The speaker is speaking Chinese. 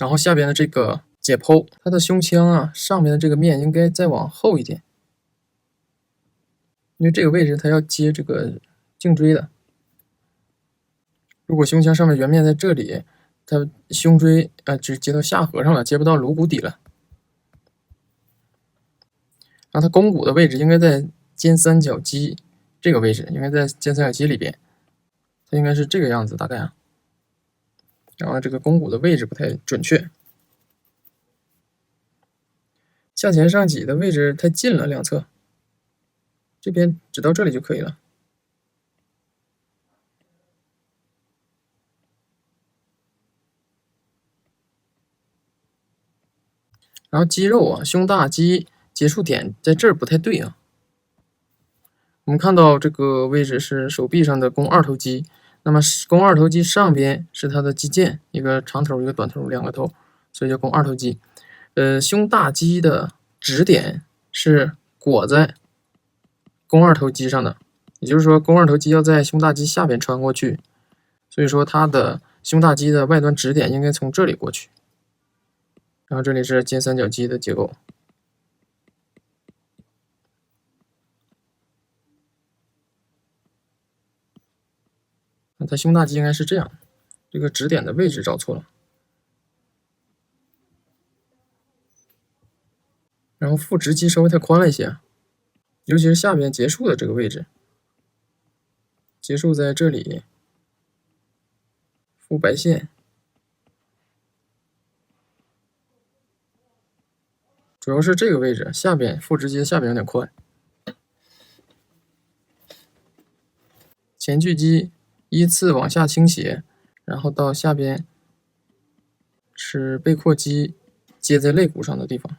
然后下边的这个解剖，它的胸腔啊上面的这个面应该再往后一点，因为这个位置它要接这个颈椎的。如果胸腔上面圆面在这里，它胸椎只接到下颌上了，接不到颅骨底了。然后它肱骨的位置应该在肩三角肌这个位置，应该在肩三角肌里边，它应该是这个样子大概啊。然后这个肱骨的位置不太准确，下前上棘的位置太近了，两侧，这边只到这里就可以了。然后肌肉啊，胸大肌接触点在这儿不太对啊。我们看到这个位置是手臂上的肱二头肌，那么肱二头肌上边是它的肌腱，一个长头一个短头，两个头，所以叫肱二头肌。胸大肌的指点是裹在肱二头肌上的，也就是说肱二头肌要在胸大肌下边穿过去，所以说它的胸大肌的外端指点应该从这里过去。然后这里是肩三角肌的结构。它胸大肌应该是这样，这个指点的位置找错了。然后腹直肌稍微太宽了一些，尤其是下边结束的这个位置，结束在这里，腹白线，主要是这个位置下边腹直肌下边有点宽。前锯肌依次往下倾斜，然后到下边是背阔肌接在肋骨上的地方。